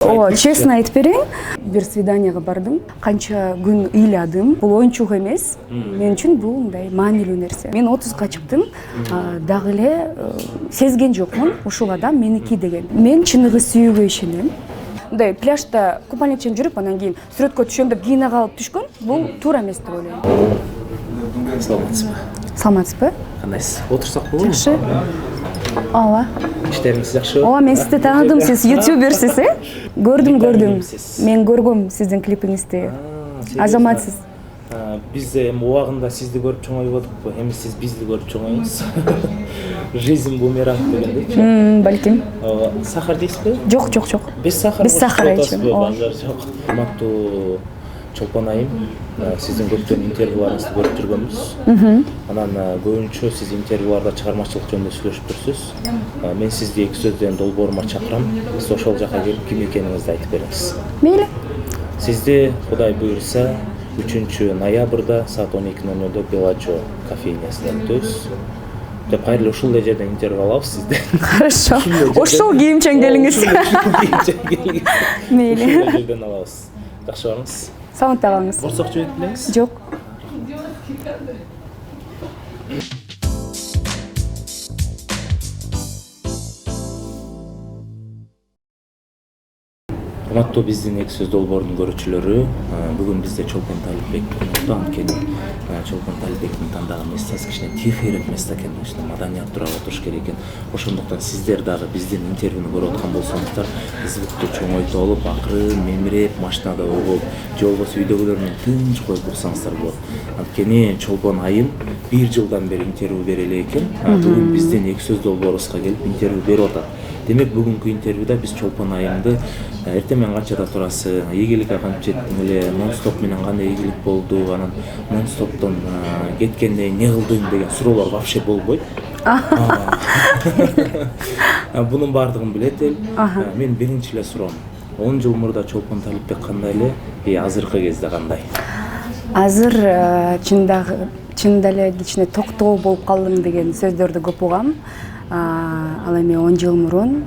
Ооба, честно айтып берейин, бир свиданияга бардым. Канча күн ыйладым. Бул оюнчук эмес. Мен үчүн бул мындай маанилүү нерсе. Мен 30га чыктым, дагы эле сезген жокмун ушул адам меники деген. Мен чыныгы сүйүүгө ишенем. Мындай пляжда купальникчен жүрүп, анан кийин сүрөткө түшөм деп кийине калып түшкөн, бул туура эмес деп ойлойм. Саламатсызбы? Саламатсызбы? Кандайсыз? Отурсак болобу? Жакшы. Ооба. Иштериңиз жакшыбы? Ооба, мен сизди тааныдым, сиз ютуберсиз, Көрдүм. Мен көргөм сиздин клипиңизди. Азаматсыз. Биз эми убагында сизди көрүп чоңойбодукпу? Эми сиз бизди көрүп чоңоюңуз. Жизнь бумеранг дегендей. Балким. Сахар дейсизби? Жок. Без сахара. Без сахара ичем. Жок. Урматтуу Чолпон айым, сиздин көптөгөн интервьюларыңызды көрүп жүргөнбүз. Анан көбүнчө сиз интервьюларда чыгармачылык жөнүндө сүйлөшүп турсуз. Мен сизди эки сөздөн долбоорума чакырам. Сиз ошол жака келип ким экениңизди айтып бериңиз. Мейли. Сизди Кудай буйруса 3 ноябрда саат 12:00 Белачо кофейнясында күтөбүз. Деп кайрылуу ушул жерден интервью алабыз сизден. Хорошо. Ошол кийимчен келиңиз. Мейли. Ушул жерден алабыз. Жакшы барыңыз. Саламат калыңыз. Борсок жебеп билеңиз? Жок. Урматтуу биздин эки сөз долбоорунун көрүүчүлөрү, бүгүн бизде Чолпон Талипбек болупту. Анткени Чолпон Талипбектин тандаган месяцасы кичине тихирээк место экен, кичине маданият тууралуу отуруш керек экен. Ошондуктан сиздер дагы биздин интервьюну көрүп аткан болсоңуздар, звукту чоңойтуп алып, акырын мемиреп, машинада угуп, же болбосо үйдөгүлөр менен тынч коюп урсаңыздар болот. Анткени Чолпон айым 1 жылдан бери интервью бере эле экен. Бүгүн биздин эки сөз долбоорубузга келип интервью берип атат. Демек бүгүнкү интервьюда биз Чолпон айымды эртең менен канчада турасы, ийгиликке кантип жеттиң эле, нон-стоп менен кандай ийгилик болду, анан нон-стоптон кеткенде эмне кылдың деген суроолор вообще болбойт. Бунун баардыгын билет эл. Мен биринчи эле суроом. 10 жыл мурда Чолпон Талипбек кандай эле, азыркы кезде кандай? Азыр чында эле кичине токтоо болуп калдым деген сөздөрдү көп угам. Ал эми 10 жыл мурун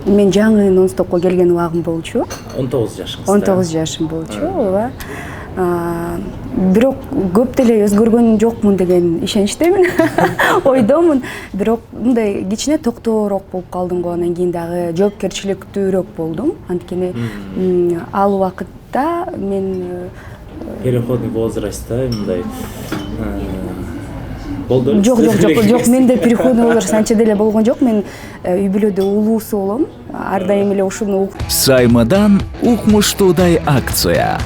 мен жаңы нон-стопко келген убагым болчу. 19 жашыңызда. 19 жашым болчу, ооба. Бирок көп деле өзгөргөн жокмун деген ишеничтемин. Ойдомун, бирок мындай кичине токтоороок болуп калдым го, анан кийин дагы жоопкерчиликтүүрөөк болдум. Анткени ал убакытта мен переходный возрастта мындай болду. Жок, менде переходный возраст анча деле болгон жок. Мен үй бүлөдө улуусу болом. Ар дайым эле ушуну Саймадан укмуштуудай акция.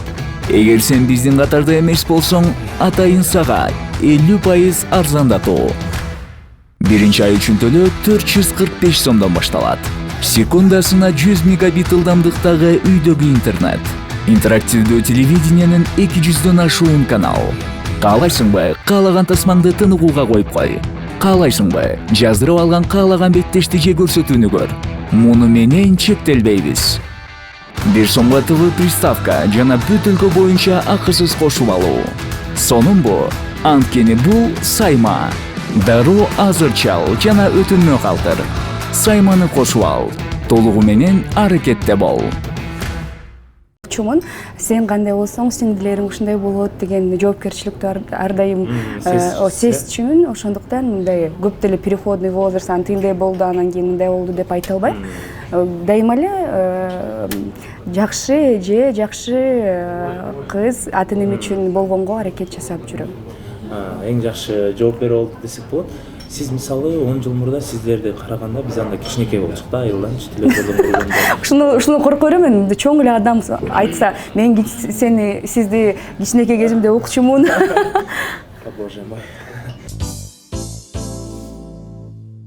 Эгер сен биздин катарда эмес болсоң, атайын сага 50% арзандатуу. Биринчи ай үчүн төлөө 445 сомдон башталат. Секундасына 100 мегабит ылдамдыктагы үйдөгү интернет. Интерактивдүү телевидениянын 200дөн ашуун канал. Каалайсыңбы, каалаган тасмаңды тыныгууга коюп кой. Каалайсыңбы, жаздырып алган каалаган беттешти же көрсөтүүнү көр. Муну менен чектелбейбиз. 1 сомго ТВ приставка жана бүт өлкө боюнча акысыз кошуп алуу. Сонун анткени бул Сайма. Дароо азыр чал жана өтүнмө калтыр. Сайманы кошуп ал. Толугу менен аракетте бол. Сен кандай болсоң, сиңдилериң ушундай болот деген жоопкерчиликтү ар дайым сезчүмүн. Ошондуктан мындай көп деле переходный возраст антындай болду, анан кийин мындай болду деп айта албайм. Дайыма эле жакшы эже, жакшы кыз, ата энем үчүн болгонго аракет жасап жүрөм. Эң жакшы жооп берип болду десек болот. Сиз мисалы 10 жыл мурда сиздерди караганда биз анда кичинекей болчук да, айылданчы телевизордон көргөндө. Ушуну коркуп берем, чоң эле адам айтса, мен сизди кичинекей кезимде укчумун. Боже мой.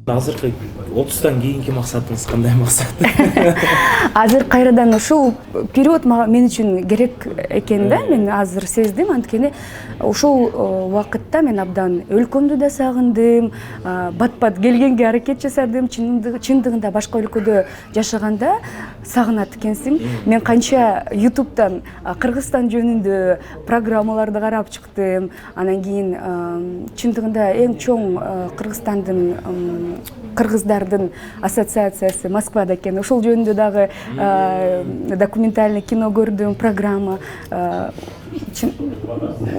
Азыркы 30тан кийинки максатыңыз кандай максат? Азыр кайрадан ушул период мен үчүн керек экен да, мен азыр сездим. Анткени ушул убакытта мен абдан өлкөмдү да сагындым, бат-бат келгенге аракет жасадым. Чындыгында башка өлкөдө жашаганда сагынат экенсиң. Мен канча YouTube'дан Кыргызстан жөнүндө программаларды карап чыктым. Анан кийин чындыгында эң чоң Кыргызстандын кыргыздардын ассоциациясы Москвада экен. Ошол жөнүндө дагы документальный кино көрдүм, программа.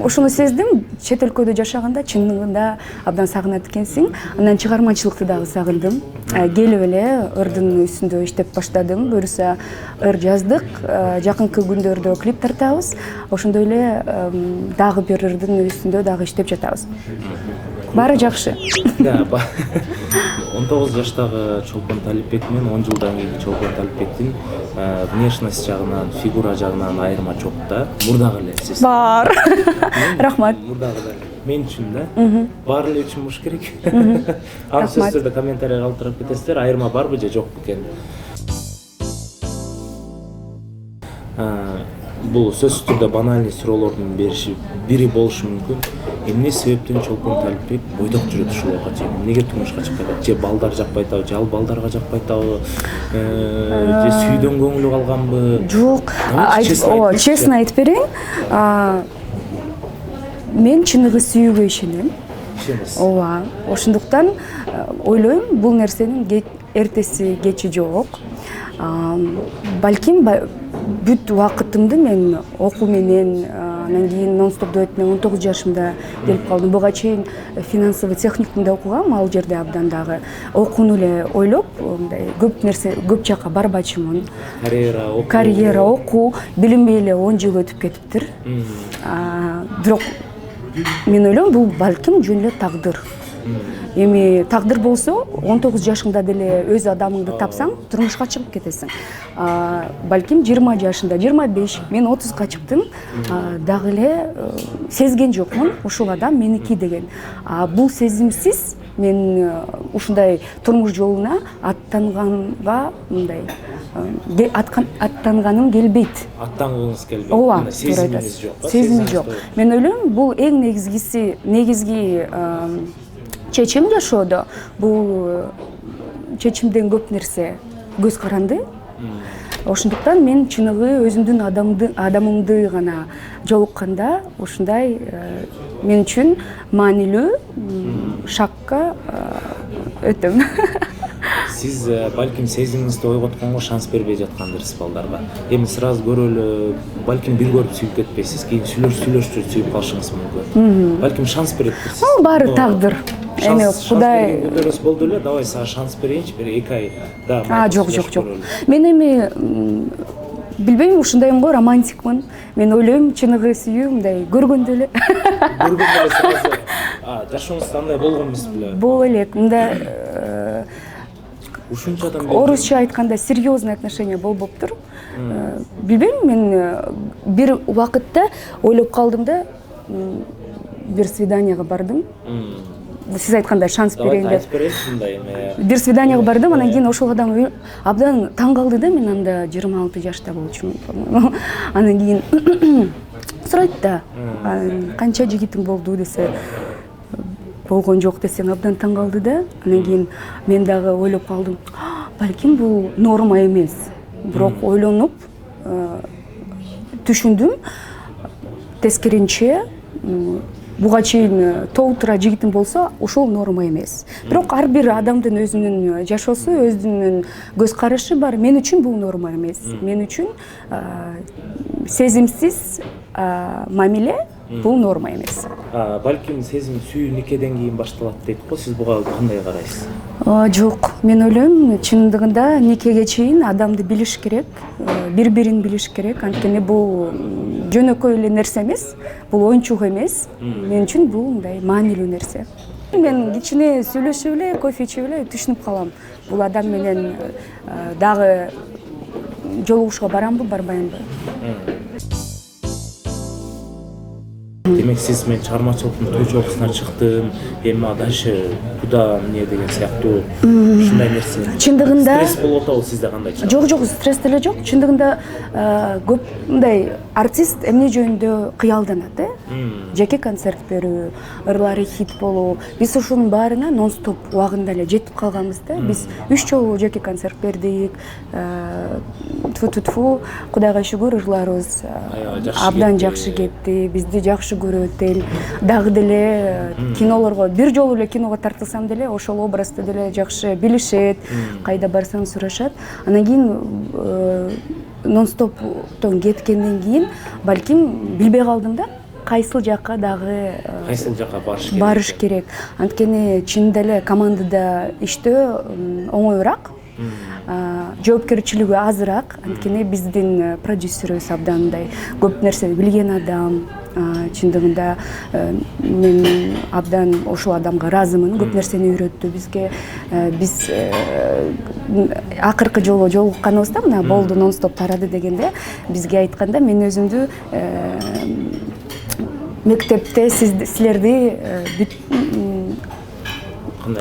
Ошону сездим, чет өлкөдө жашаганда чынында абдан сагынат экенсиң. Анан чыгармачылыкты дагы сагындым. Келип эле ырдын үстүндө иштеп баштадым. Буюрса ыр жаздык, жакынкы күндөрдө клип тартабыз. Ошондой эле дагы бир ырдын үстүндө дагы иштеп жатабыз. Баары жакшы. 19 жаштагы Чолпон Талипбек менен 10 жылдан кийинки Чолпон Талипбектин внешность жагынан, фигура жагынан айырма жок да. Мурдагы эле сиз. Бар. Рахмат. Мурдагы эле. Мен үчүн да. Бар эле үчүн болуш керек. Ар сөздөрдө комментарий калтырып кетесиздер, айырма барбы же жокпу экен. Бул сөзсүз түрдө банальный суроолордун бири болушу мүмкүн. Эмне себептен Чолпон Талипбек бойдок жүрөт ушул убакка чейин? Эмнеге турмушка чыкпайт? Же балдар жакпай атабы, же ал балдарга жакпай атабы? Же сүйдөн көңүлү калганбы? Жок. Честно айтып берейин. Мен чыныгы сүйүүгө ишенем. Ишенесиз? Ооба. Ошондуктан ойлойм, бул нерсенин эртеси кечи жок. Балким бүт убакытымды мен окуу менен, анан кийин нон-стоп дуэт менен 19 жашымда келип калдым. Буга чейин финансовый техникумда окугам, ал жерде абдан дагы окууну эле ойлоп, мындай көп нерсе, көп жака барбачымын. Карьера, окуу, билинбей эле 10 жыл өтүп кетиптир. Бирок мен ойлойм, бул балким жөн эле тагдыр. Эми тагдыр болсо, 19 жашыңда деле өз адамыңды тапсаң, турмушка чыгып кетесиң. Балким 20 жашында, 25, мен 30га чыктым, дагы эле сезген жокмун, ушул адам меники деген. Бул сезимсиз мен ушундай турмуш жолуна аттанганга мындай аттанганым келбейт. Аттангыңыз келбейт. Ооба, сезимиңиз жок. Сезимиз жок. Мен ойлойм, бул эң негизги чечим жашоодо. Бул чечимден көп нерсе көз каранды. Ошондуктан мен чыныгы өзүмдүн адамымды гана жолукканда ушундай мен үчүн маанилүү шакка өтөм. Сиз балким сезимиңизди ойготконго шанс бербей жаткандырсыз балдарга. Эми сразу көрөлү, балким бир көрүп сүйүп кетпейсиз, кийин сүйлөшүп сүйүп калышыңыз мүмкүн. Балким шанс беретсиз. Ал баары тагдыр. Эми Кудай көрөс болду эле, давай сага шанс берейинчи, бир 2 ай да. Жок. Мен эми билбейм, ушундайым го, романтикмын. Мен ойлойм, чыныгы сүйүү мындай көргөндө эле. Көргөндө эле сразу. Жашооңузда андай болгон эмес беле? Боло элек, мындай ушунча адам орусча айтканда серьезный отношение болбоптур. Билбейм, мен бир убакытта ойлоп калдым да, бир свиданияга бардым. Сиз айткандай шанс берейин деп. Бир свиданияга бардым, анан кийин ошол адам абдан таң калды да, мен анда 26 жашта болчумун. Анан кийин сурайт да, канча жигитиң болду десе, болгон жок десең, абдан таң калды да. Анан кийин мен дагы ойлоп калдым, балким бул норма эмес. Бирок ойлонуп түшүндүм, тескеринче буга чейин толтура жигитим болсо, ошол норма эмес. Бирок ар бир адамдын өзүнүн жашоосу, өзүнүн көз карашы бар. Мен үчүн бул норма эмес. Мен үчүн сезимсиз мамиле бул норма эмес. Балким сезим сүйүү никеден кийин башталат дейт го, сиз буга кандай карайсыз? Жок, мен ойлойм, чындыгында никеге чейин адамды билиш керек, бири-бирин билиш керек. Анткени бул жөнөкөй эле нерсе эмес, бул оюнчук эмес. Мен үчүн бул мындай маанилүү нерсе. Мен кичине сүйлөшүп эле, кофе ичип эле түшүнүп калам. Бул адам менен дагы жолугушууга барамбы, барбаймбы? Демек сиз мен чыгармачылыктын той чогусуна чыктым, эми дальше куда эмне деген сыяктуу ушундай нерсе. Чындыгында стресс болуп атабы сизде кандай? Жок, стресс деле жок. Чындыгында көп мындай артист эмне жөнүндө кыялданат, жеке концерт берүү, ырлары хит болуу. Биз ушунун баарына нон-стоп убагында эле жетип калганбыз да. Биз 3 жолу жеке концерт бердик. Тфу-тфу, Кудайга шүгүр, ырларыбыз абдан жакшы кетти. Бизди жакшы көрөт. өтөл дагы деле кинолорго бир жолу эле киного тартылсам деле ошол образды деле жакшы билишет, кайда барсаң сурашат. Анан кийин нон-стоптон кеткенден кийин балким билбей калдым да, кайсыл жакка дагы барыш керек. Анткени чынында эле командада иштөө оңоюраак, жоопкерчилиги азыраак. Анткени биздин продюсерибиз абдан мындай көп нерсени билген адам. Чындыгында мен абдан ошол адамга ыраазымын. Көп нерсени үйрөттү бизге. Биз акыркы жолу жолукканыбызда мына болду нон-стоп тарады дегенде бизге айтканда мен өзүмдү мектепте силерди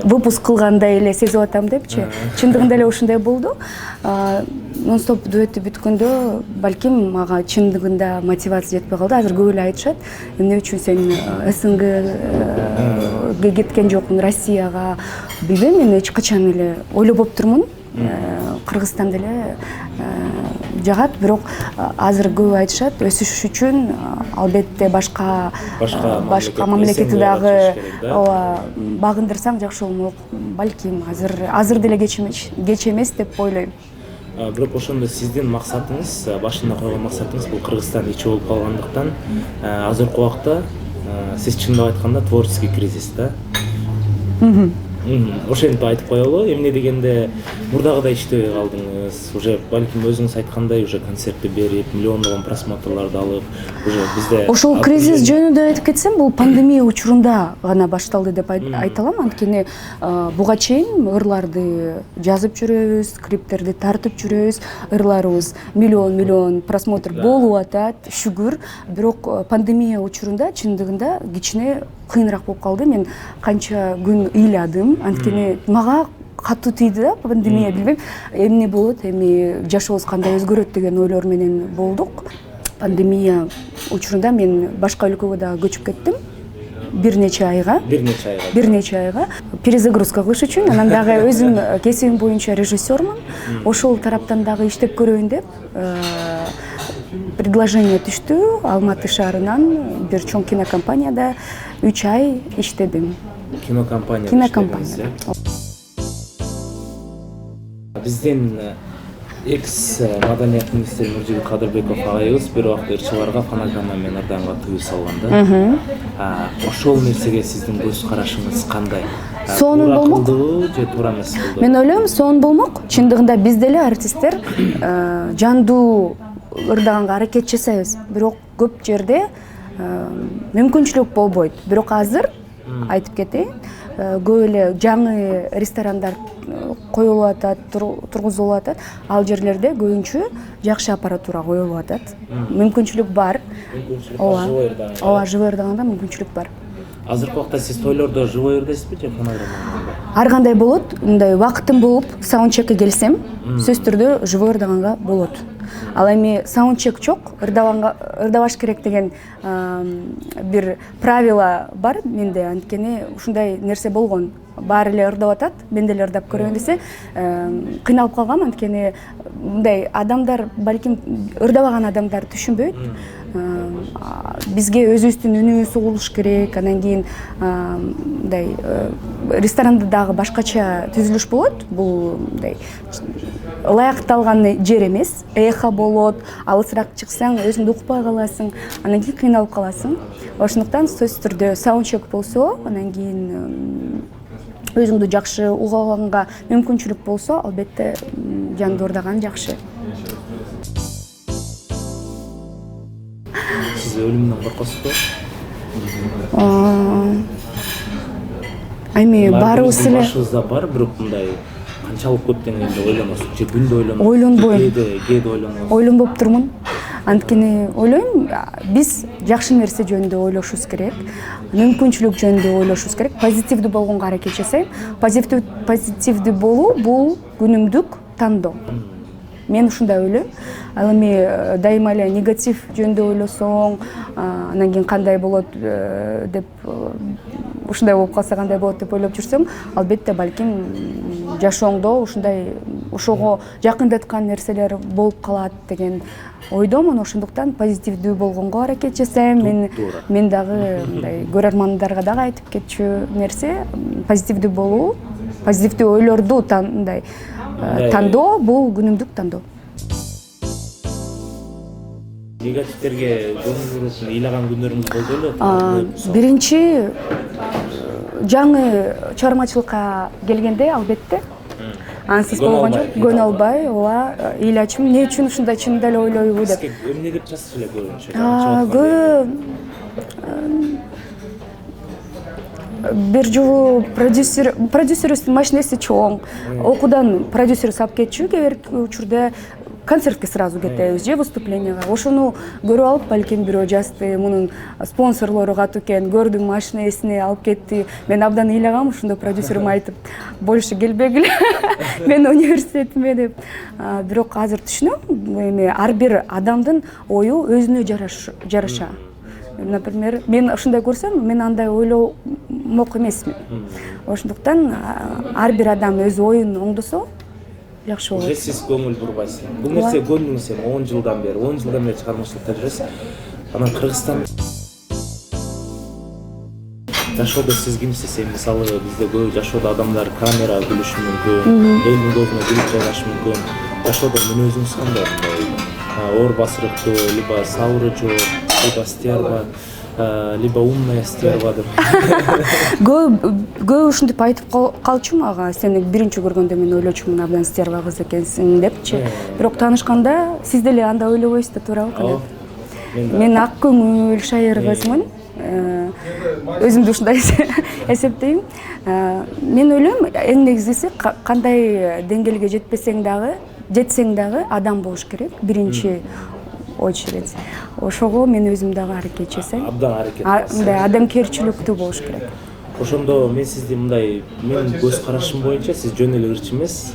выпуск кылгандай эле сезип атам депчи. Чындыгында эле ушундай болду. Нон-стоп дуэти бүткөндө балким мага чындыгында мотивация жетпей калды. Азыр көп эле айтышат, эмне үчүн сен СНГге кеткен жокмун, Россияга. Билбейм, мен эч качан эле ойлоп болуптурмун. Кыргызстанда эле жагат, бирок азыр көп айтышат, өсүш үчүн албетте башка мамлекетти дагы багындырсаң жакшы болмок. Балким азыр деле кеч эмес деп ойлойм. Бирок ошондо сиздин максатыңыз, башында койгон максатыңыз бул Кыргызстан ичи болуп калгандыктан, азыркы убакта сиз чындап айтканда творческий кризис да. Ошентип айтып коелу. Эмне дегенде мурдагыдай иштебей калдыңыз. Уже балким өзүңүз айткандай уже концертти берип, миллиондогон просмотрларды алып, уже бизде ошол кризис жөнүндө айтып кетсем, бул пандемия учурунда гана башталды деп айта алам. Анткени буга чейин ырларды жазып жүрөбүз, клиптерди тартып жүрөбүз, ырларыбыз миллион просмотр болуп атат, шүгүр. Бирок пандемия учурунда чындыгында кичине кыйыныраак болуп калды. Мен канча күн ыйладым, анткени мага катуу тийди да пандемия. Билбейм, эмне болот, эми жашообуз кандай өзгөрөт деген ойлор менен болдук. Пандемия учурунда мен башка өлкөгө дагы көчүп кеттим. Бир нече айга перезагрузка кылыш үчүн. Анан дагы өзүм кесибим боюнча режиссермун. Ошол тараптан дагы иштеп көрөйүн деп предложение түштү. Алматы шаарынан бир чоң кинокомпанияда 3 ай иштедим. Кинокомпанияда. Биздин экс маданият министри Нуржигит Кадырбеков агайыбыз бир убакта ырчыларга фонограмма менен ырданга тыюу салган да. Ошол нерсеге сиздин көз карашыңыз кандай? Сонун болмок же туура эмес болду? Мен ойлойм, сонун болмок. Чындыгында биз деле артисттер жандуу ырдаганга аракет жасайбыз. Бирок көп жерде мүмкүнчүлүк болбойт. Бирок азыр айтып кетейин, көп эле жаңы ресторандар коюлуп атат, тургузулуп атат. Ал жерлерде көбүнчө жакшы аппаратура коюлуп атат. Мүмкүнчүлүк бар. Ооба, живой ырдаганда мүмкүнчүлүк бар. Азыркы убакта сиз тойлордо живой ырдайсызбы же фонограмма? Ар кандай болот, мындай вакытым болуп, саундчекке келсем, сөзсүз түрдө живой ырдаганга болот. Ал эми саундчек жок, ырдабаш керек деген бир правила бар менде. Анткени ушундай нерсе болгон. Баары эле ырдап атат, мен деле ырдап көрөйүн десе, кыйналып калгам. Анткени мындай адамдар, балким ырдабаган адамдар түшүнбөйт. Бизге өзүбүздүн үнүбүз угулуш керек. Анан кийин мындай ресторанда дагы башкача түзүлүш болот. Бул мындай ылайыкталган жер эмес. Эхо болот, алысыраак чыксаң өзүңдү укпай каласың, анан кийин кыйналып каласың. Ошондуктан сөзсүз түрдө саундчек болсо, анан кийин өзүңдү жакшы уга алганга мүмкүнчүлүк болсо, албетте жандуу ырдаган жакшы. Сиз өлүмдөн коркосузбу? Эми баарыбыз эле башыбызда бар, бирок мындай канчалык көп деңгээлде ойлоносуз же күндө ойлоносуз? Ойлонбойм. Кээде ойлоносуз? Ойлонбоп турмун. Анткени ойлойм, биз жакшы нерсе жөнүндө ойлошубуз керек. Мүмкүнчүлүк жөнүндө ойлошубуз керек. Позитивдүү болгонго аракет жасайм. Позитивдүү болуу бул күнүмдүк тандоо. Мен ушундай ойлойм. Ал эми дайыма эле негатив жөнүндө ойлосоң, анан кийин кандай болот деп ушундай болуп калса кандай болот деп ойлоп жүрсөң, албетте балким жашооңдо ошого жакындаткан нерселер болуп калат деген ойдомун. Ошондуктан позитивдүү болгонго аракет жасайм. Мен дагы мындай көрөрмандарга дагы айтып кетчү нерсе позитивдүү болуу, позитивдүү ойлорду тандоо бул күнүмдүк тандоо. Негативтерге көңүл буруп ыйлаган күндөрүңүз болду беле? Биринчи жаңы чыгармачылыкка келгенде албетте ансыз болгон жок, көнө албай, ооба, ыйлачумун. Эмне үчүн ушундай чынында эле ойлойбу деп. Эмне деп жазчу эле көбүнчө? Бир жолу продюсерибиздин машинеси чоң. Окуудан продюсер сап кетчү, кээ бир учурда концертке сразу кетебиз же выступлениега. Ошону көрүп алып, балким бирөө жазды, мунун спонсорлору катуу экен, көрдүм машинесине алып кетти. Мен абдан ыйлагам, ошондо продюсериме айтып, больше келбегиле мен университетиме деп. Бирок азыр түшүнөм, эми ар бир адамдын ою өзүнө жараша. Например, мен ушундай көрсөм, мен андай ойломок эмесмин. Ошондуктан ар бир адам өз оюн оңдосо жакшы болот. Уже сиз көңүл бурбайсыз. Бул нерсе көрдүңүз сен 10 жылдан бери чыгармачылыкта жүрөсүз. Анан Кыргызстан жашоодо сиз кимсиз? Мисалы бизде көп жашоодо адамдар камера күлүшү мүмкүн, элдин көзүнө күлүп жайгашы мүмкүн. Жашоодо мүнөзүңүз кандай? Оор басырыктуу, либо сабыры жок, либо стерва, либо умная стерва деп. Көп ушинтип айтып калчу мага. Сени биринчи көргөндө мен ойлочумун, абдан стерва кыз экенсиң депчи. Бирок таанышканда сиз деле андай ойлобойсуз да, туурабы? Мен ак көңүл, шайыр кызмын. Өзүмдү ушундай эсептейм. Мен ойлойм, эң негизгиси кандай деңгээлге жетсең дагы адам болуш керек. Биринчи очередь. Ошого мен өзүм дагы аракет жасайм. Абдан аракет. Мындай адамгерчиликтүү болуш керек. Ошондо мен сизди мындай, мен көз карашым боюнча сиз жөн эле ырчы эмес,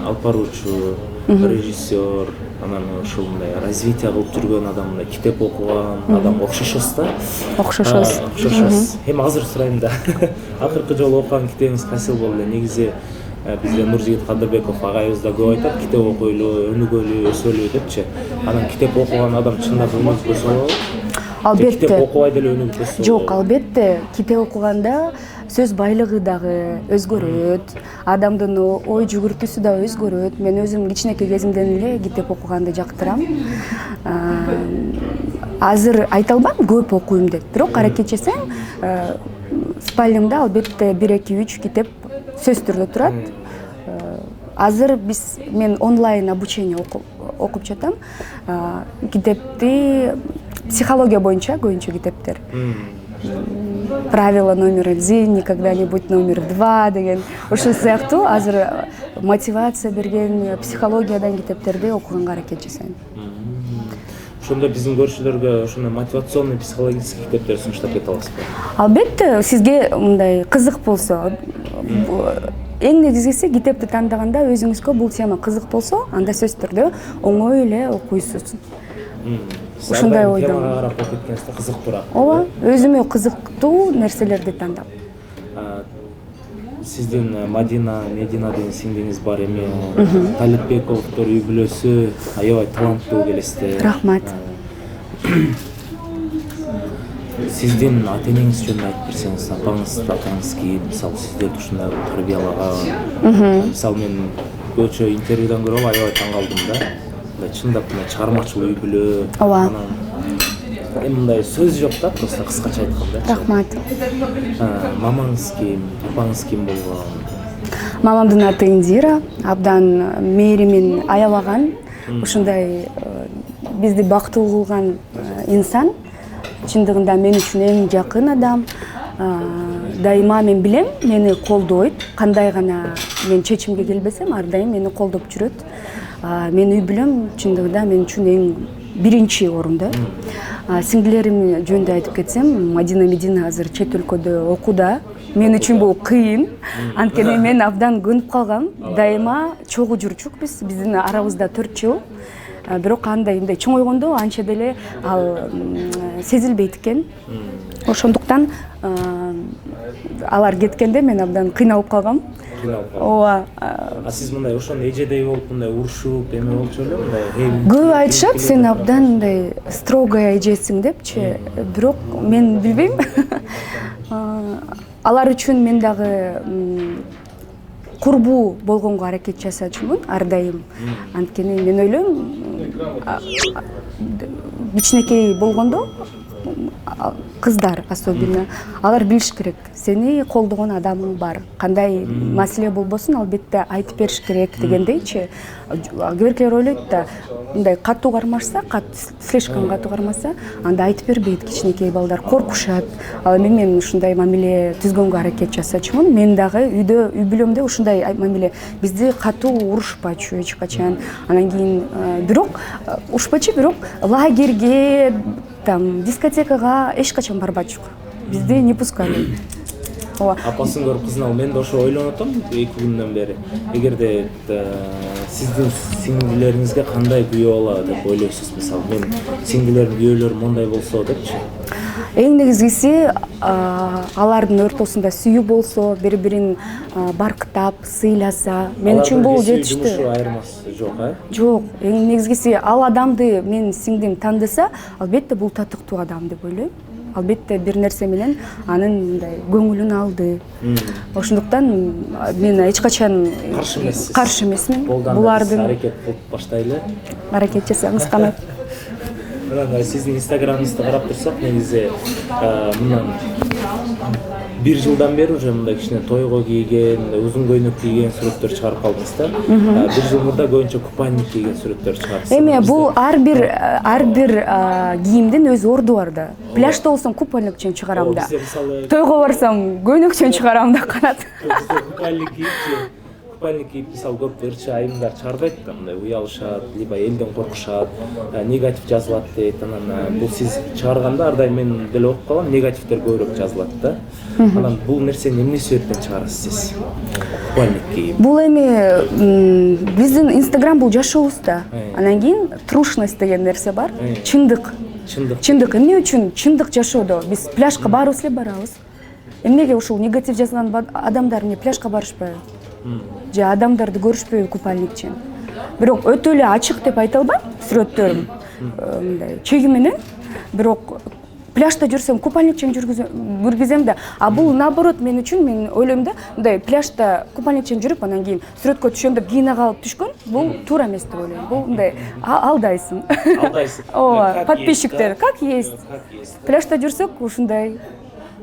алып баруучу, режиссер, анан ушул мындай развитие кылып жүргөн адам, мындай китеп окуган адамга окшошосуз да? Окшошосуз. Эми азыр сурайм да. Акыркы жолу окуган китебиңиз кайсы болду эле? Негизи бизде Нуржигит Кадырбеков агайыбыз да көп айтат, китеп окуйлу, өнүгөлү, өсөлү депчи. Анан китеп окуган адам чындап өнүгүп өсө алабы? Албетте. Китеп окубай деле өнүгүп өсө алабы? Жок, албетте. Китеп окуганда сөз байлыгы дагы өзгөрөт, адамдын ой жүгүртүүсү да өзгөрөт. Мен өзүм кичинекей кезимден эле китеп окуганды жактырам. Азыр айта албайм көп окуйм деп, бирок аракет жасайм. Спальнямда албетте 1-2-3 китеп сөз түрдө турат. Азыр мен онлайн обучение окуп жатам. Китепти психология боюнча көбүнчө китептер. Правило номер 1, никогда-нибудь номер 2 деген. Ошол сыяктуу азыр мотивация берген психологиядан китептерди окуганга аракет жасайм. Ошондо биздин көрүүчүлөргө ошондой мотивационный психологический китептер сунуштап кете аласызбы? Албетте, сизге мындай кызык болсо, эң негизгиси китепти тандаганда өзүңүзгө бул тема кызык болсо, анда сөз түрдө оңой эле окуйсуз. Ушундай ойдом. Темага карап окуп кеткенсизде кызыктуураак. Ооба, өзүмө кызыктуу нерселерди тандап. Сиздин Медина деген сиңдиңиз бар, эми Талипбековдор үй бүлөсү аябай таланттуу келесиздер. Рахмат. Сиздин ата-энеңиз жөнүндө айтып берсеңиз, апаңыз, атаңыз ким, мисалы сиздерди ушундай тарбиялаган. Мисалы мен көчө интервьюдан көрүп аябай таң калдым да. Чындап чыгармачыл үй бүлө. Ооба. Эми мындай сөз жок да, просто кыскача айтканда. Рахмат. Мамаңыз ким, апаңыз ким болгон? Мамамдын аты Индира, абдан мээримин аябаган, ушундай бизди бактылуу кылган инсан. Чындыгында мен үчүн эң жакын адам. Дайыма мен билем, мени колдойт. Кандай гана мен чечимге келбесем, ар дайым мени колдоп жүрөт. Мен үй бүлөм чындыгында мен үчүн эң биринчи орунда. Сиңдилерим жөнүндө айтып кетсем, Медина азыр чет өлкөдө окууда. Мен үчүн бул кыйын. Анткени мен абдан көнүп калгам. Дайыма чогуу жүрчүкпүз. Биздин арабызда 4 жыл. бирок андай мындай чоңойгондо анча деле ал сезилбейт экен. Ошондуктан алар кеткенде мен абдан кыйналып калгам. Ооба. Сиз мындай ошондо эжедей болуп мындай урушуп эме болчу эле мындай. Көп айтышат сен абдан мындай строгая эжесиң депчи, бирок мен билбейм. Алар үчүн мен дагы курбуу болгонго аракет жасачумун ар дайым. Анткени мен ойлойм, кичинекей болгондо кыздар особенно алар билиш керек. Сени колдогон адамың бар. Кандай маселе болбосун албетте айтып бериш керек дегендейчи. Кээбиркилер ойлойт да, мындай катуу кармашса, слишком катуу кармаса, анда айтып бербейт кичинекей балдар, коркушат. Ал эми мен ушундай мамиле түзгөнгө аракет жасачумун. Мен дагы үй бүлөмдө ушундай мамиле, бизди катуу урушпачу эч качан. Анан кийин бирок урушпачу, бирок лагерге, там дискотекага эч качан барбачук. Бизди не пускали. Апасын көрүп кызын ал, мен да ошо ойлонуп атам 2 күндөн бери. Эгерде сиздин сиңдилериңизге кандай күйөө болот деп ойлойсуз, мисалы мен сиңдилерим, күйөөлөрүм мондай болсо депчи. Эң негизгиси алардын ортосунда сүйүү болсо, бири-бирин барктап, сыйласа, мен үчүн бул жетиштүү. Айырмасы жок, Жок, эң негизгиси ал адамды мен сиңдим тандыса, албетте бул татыктуу адам деп ойлойм. Албетте бир нерсе менен анын мындай көңүлүн алды. Ошондуктан мен эч качан каршы эмесмин. Булардын аракет кылып баштайлы. Аракет жасаңыз канат. Мына сиздин инстаграмыңызды карап турсак, негизи мындан 1 жылдан бери уже мындай кичине тойго кийген, узун көйнөк кийген сүрөттөр чыгарып калдыңыз да. 1 жыл мурда көбүнчө купальник кийген сүрөттөр чыгарсыз. Эми бул ар бир кийимдин өз орду бар да. Пляжда болсом купальникчен чыгарам да. Тойго барсам көйнөкчен чыгарам да, канат. Купальник кийип, мисалы көп ырчы айымдар чыгарбайт да, мындай уялышат, либо элден коркушат, негатив жазылат дейт. Анан бул сиз чыгарганда ар дайым мен деле окуп калам, негативдер көбүрөөк жазылат да. Анан бул нерсени эмне себептен чыгарасыз сиз? Купальник кийип. Бул эми биздин Инстаграм бул жашообуз да. Анан кийин трушность деген нерсе бар. Чындык. Эмне үчүн чындык жашоодо биз пляжга баарыбыз эле барабыз. Эмнеге ушул негатив жазган адамдар эмне пляжга барышпайбы? Же адамдарды көрүшпөйбү купальникчен. Бирок өтө эле ачык деп айта албайм сүрөттөрүм. Мындай чеги менен. Бирок пляжда жүрсөм купальникчен жүргүзөм да. А бул наоборот мен үчүн, мен ойлойм да, мындай пляжда купальникчен жүрүп, анан кийин сүрөткө түшөм деп кийине калып түшкөн, бул туура эмес деп ойлойм. Бул мындай алдайсың. Ооба, подписчиктер, как есть. Пляжда жүрсөк ушундай.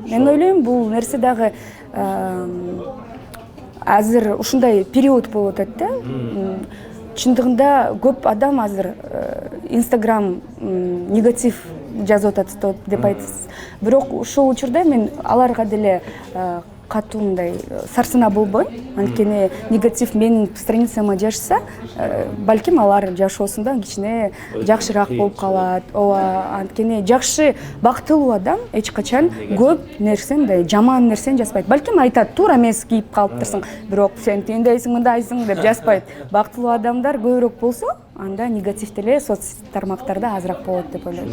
Мен ойлойм бул нерсе дагы азыр ушундай период болуп атат да. Чындыгында көп адам азыр Инстаграм негатив жазып атат деп айтасыз. Бирок ушул учурда мен аларга деле катуу мындай сарсына болбойм. Анткени негатив менин страницама жашса, балким алар жашоосунда кичине жакшыраак болуп калат. Ооба, анткени жакшы, бактылуу адам эч качан көп нерсе, мындай жаман нерсени жазбайт. Балким айтат, туура эмес кийип калыптырсың, бирок сен тиндейсиң, мындайсың деп жазбайт. Бактылуу адамдар көбүрөөк болсо, анда негатив деле соц тармактарда азыраак болот деп ойлойм.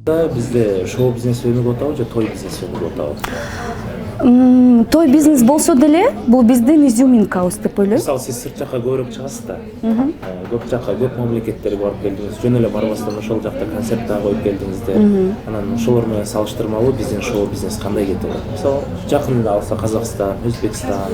Бизде шоу бизнес өнүгүп атабы же той бизнес өнүгүп атабы? Той бизнес болсо деле бул биздин изюминкабыз деп ойлойм. Мисалы сиз сырт жакка көбүрөөк чыгасыз да. Көп жакка, көп мамлекеттерге барып келдиңиз. Жөн эле барбастан ошол жакта концерт да коюп келдиңиздер. Анан ошолор менен салыштырмалуу биздин шоу бизнес кандай кетип атат? Мисалы жакында алса Казакстан, Өзбекстан,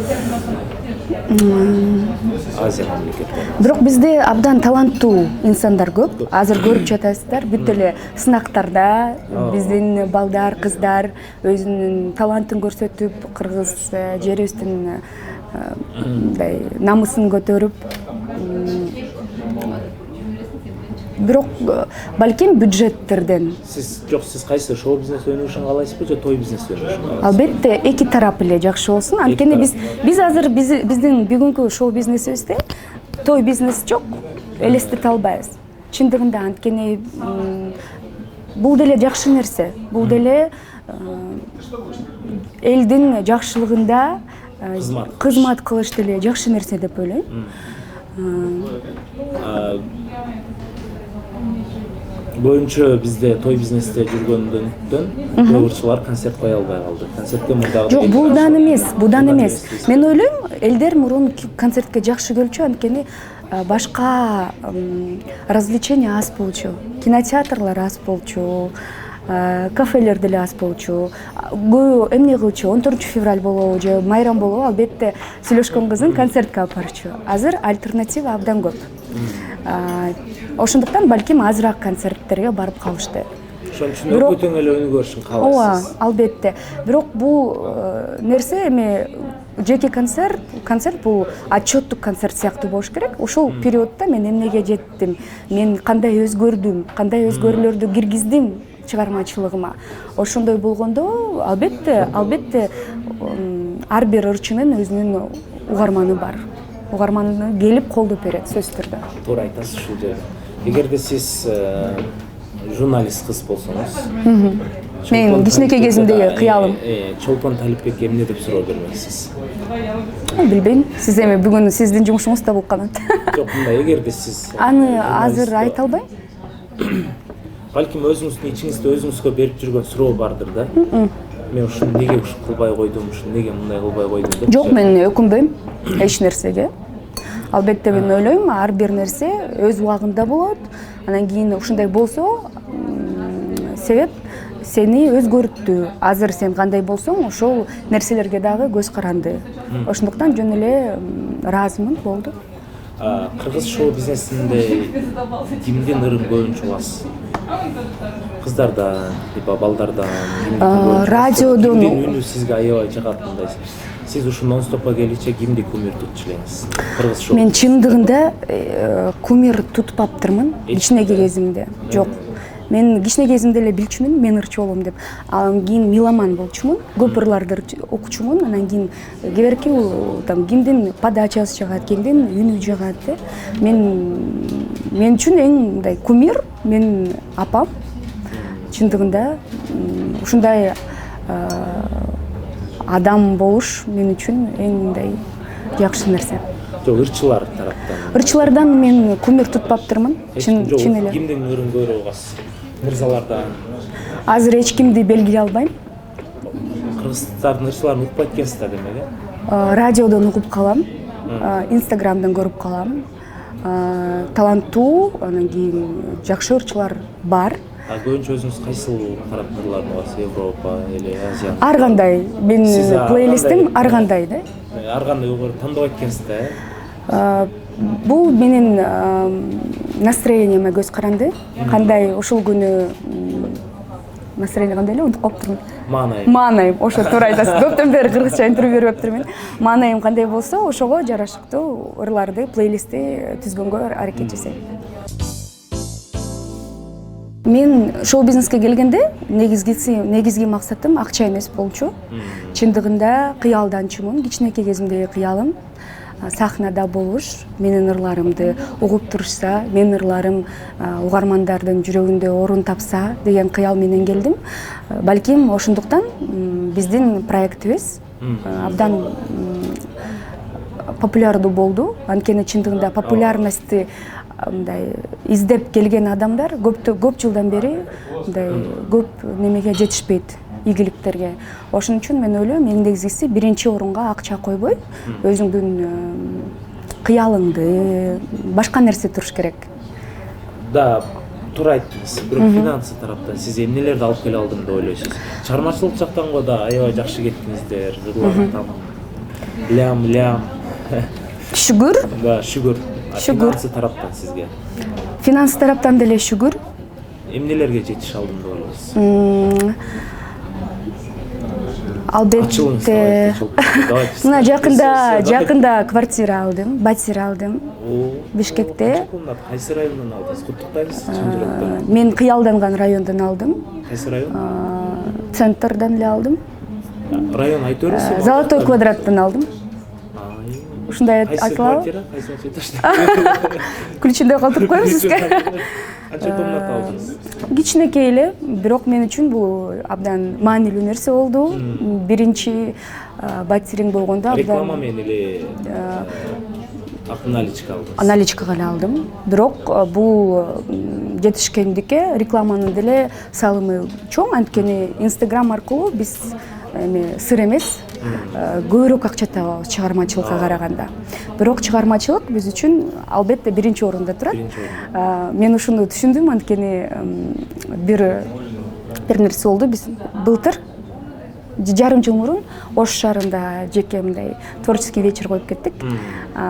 Азия мамлекеттери. Бирок бизде абдан таланттуу инсандар көп. Азыр көрүп жатасыздар, бүт эле сынактарда биздин балдар, кыздар өзүнүн талантын көрсөтүп, кыргыз жерибиздин мындай намысын көтөрүп, бирок балким бюджеттерден. Сиз кайсы шоу бизнес өнүгүшүн каалайсызбы же той бизнес өнүгүшүн каалайсызбы? Албетте эки тарап эле жакшы болсун. Анткени биз азыр биздин бүгүнкү шоу бизнесибизде той бизнес жок, элестете албайбыз. Чындыгында анткени бул деле жакшы нерсе. Бул деле элдин жакшылыгында кызмат кылыш деле жакшы нерсе деп ойлойм. Көбүнчө бизде той бизнесте жүргөндөн көп ырчылар концерт кое албай калды. Концертке мурдагы Жок, будан эмес. Мен ойлойм, элдер мурун концертке жакшы келчү, анткени башка развлечение аз болчу. Кинотеатрлар аз болчу, кафелер деле аз болчу. Көбү эмне кылчу? 14 февраль болобу же майрам болобу, албетте сүйлөшкөн кызын концертке алып барчу. Азыр альтернатива абдан көп. Ошондуктан балким азыраак концерттерге барып калышты. Ошон үчүн өкөтөң эле өнүгүү үчүн каалайсыз. Ооба, албетте. Бирок бул нерсе эми жеке концерт бул отчеттук концерт сыяктуу болуш керек. Ошол периодто мен эмнеге жеттим, мен кандай өзгөрдүм, кандай өзгөрүүлөрдү киргиздим чыгармачылыгыма. Ошондой болгондо албетте ар бир ырчынын өзүнүн угарманы бар. Угарманы келип колдоп берет сөзсүз түрдө. Туура айтасыз ушул жерде. Эгерде сиз журналист кыз болсоңуз, Мен кичинекей кезимдеги кыялым. Чолпон Талипбекке эмне деп суроо бермексиз? Билбейм. Сиз эми бүгүн сиздин жумушуңуз да болуп калат. Жок, мындай эгерде сиз Аны азыр айта албайм. Балким өзүңүздүн ичиңизде өзүңүзгө берип жүргөн суроо бардыр да. Мен ушуну неге ушул кылбай койдум, ушуну неге мындай кылбай койдум деп. Жок, мен өкүнбөйм эч нерсеге. Албетте мен ойлойм, ар бир нерсе өз убагында болот. Анан кийин ушундай болсо, себеп сени өзгөрттү. Азыр сен кандай болсоң, ошол нерселерге дагы көз каранды. Ошондуктан жөн эле ыраазымын, болду. Кыргыз шоу бизнесинде кимдин ырын көбүнчө угасыз? Кыздардан, либо балдардан, радиодон үнү сизге аябай жагат мындай. Сиз ушу нон-стопко келиче кимди кумир тутчу элеңиз? Кыргыз шоу. Мен чындыгында кумир тутпаптырмын кичинекей кезимде. Жок. Мен кичинекей кезимде эле билчүмүн, мен ырчы болом деп. Анан кийин меломан болчумун, көп ырларды окучумун. Анан кийин кеберки там кимдин подачасы жагат, кимдин үнү жагат. Мен үчүн эң мындай кумир мен апам. Чындыгында ушундай адам болуш мен үчүн эң мындай жакшы нерсе. Жок, ырчылар тараптан. Ырчылардан мен кумир тутпаптырмын. Чын эле. Кимдин ырын көрө угасыз? Мырзалардан. Азыр эч кимди белгилей албайм. Кыргыздардын ырчыларын укпайт экенсиз да демек, Радиодон угуп калам, Инстаграмдан көрүп калам. Таланттуу, анан кийин жакшы ырчылар бар. Көбүнчө өзүңүз кайсыл тараптын ырларын угасыз? Европа или Азия? Ар кандай. Менин плейлистим ар кандай да. Ар кандай тандабайт экенсиз да. Бул менин настроениеме көз каранды. Кандай ушул күнү настроение кандай эле унутуп калыптырмын. Маанайым, ошо туура айтасыз. Көптөн бери кыргызча интервью берип өптүрмүн. Маанайым кандай болсо, ошого жарашыктуу ырларды, плейлистти түзгөнгө аракет жасайм. Мен шоу бизнеске келгенде негизги максатым акча эмес болчу. Чындыгында кыялданчумун, кичинекей кезимдеги кыялым сахнада болуш, менин ырларымды угуп турушса, менин ырларым угармандардын жүрөгүндө орун тапса деген кыял менен келдим. Балким ошондуктан биздин проектибиз абдан популярдуу болду. Анткени чындыгында популярностьти мындай издеп келген адамдар көп жылдан бери мындай көп немеге жетишпейт, ийгиликтерге. Ошон үчүн мен ойлойм, эң негизгиси биринчи орунга акча койбой, өзүңдүн кыялыңды, башка нерсе туруш керек. Да, туура айттыңыз. Бирок финансы тараптан сиз эмнелерди алып келе алдым деп ойлойсуз? Чыгармачылык жактан да аябай жакшы кеттиңиздер. Лям. Шүгүр. Да, шүгүр. Финансы тараптан сизге? Финансы тараптан деле шүгүр. Эмнелерге жетише алдым деп ойлойсуз? Албетте. Мына жакында квартира алдым, батир алдым. Бишкекте. Кайсы райондан алдыңыз? Куттуктайбыз, чын жүрөктөн. Мен кыялданган райондон алдым. Кайсы район? Центрдан эле алдым. Район айтып бересизби? Золотой квадраттан алдым. Ушундай айтылабы? Кайсы квартира? Ключинде калтырып коем сизге. Канча комната алдыңыз? Кичинекей эле, бирок мен үчүн бул абдан маанилүү нерсе болду. Биринчи батириң болгондо абдан реклама менен эле наличка алдыңыз. Наличкага эле алдым. Бирок бул жетишкендикке рекламанын деле салымы чоң, анткени Instagram аркылуу биз сыр эмес, көбүрөөк акча табабыз чыгармачылыкка караганда. Бирок чыгармачылык биз үчүн албетте биринчи орунда турат. Мен ушуну түшүндүм, анткени бир нерсе болду. Биз былтыр жарым жыл мурун Ош шаарында жеке мындай творческий вечер коюп кеттик.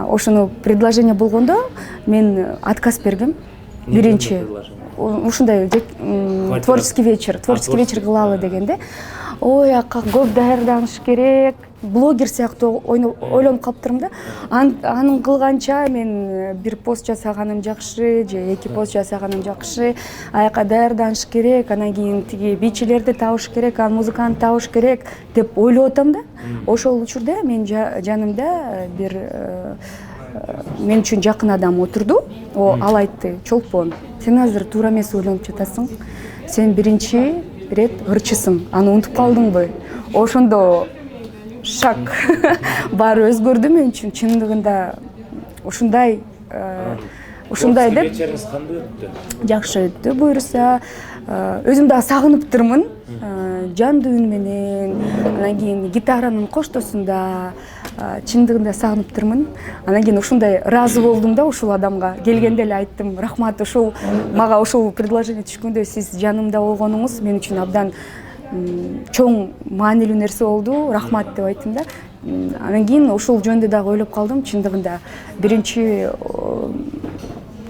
Ошону предложение болгондо мен отказ бергем. Биринчи ушундай творческий вечер кылалы дегенде, ой, ака көп даярданыш керек, блогер сыяктуу ойлонуп калыптырмын да. Анын кылганча мен бир пост жасаганым жакшы же 2 пост жасаганым жакшы, аяка даярданыш керек, анан кийин тиги бийчилерди табыш керек, анан музыканты табыш керек деп ойлоп атам да. Ошол учурда мен жанымда бир мен үчүн жакын адам отурду. Ал айтты: "Чолпон, сен азыр туура эмес ойлонуп жатасың. Сен биринчи рет ырчысың, аны унутуп калдыңбы?" Ошондо шак баары өзгөрдү мен үчүн. Чындыгында ушундай деп вечериңиз кандай өттү? Жакшы өттү, буюрса. Өзүм дагы сагыныптырмын. Жандуу үн менен, анан кийин гитаранын коштосунда чындыгында сагыныптырмын. Анан кийин ушундай ыраазы болдум да ушул адамга. Келгенде эле айттым: "Рахмат, ушул мага ушул предложение түшкөндө сиз жанымда болгонуңуз мен үчүн абдан чоң маанилүү нерсе болду. Рахмат" деп айттым да. Анан кийин ушул жөнүндө дагы ойлоп калдым. Чындыгында биринчи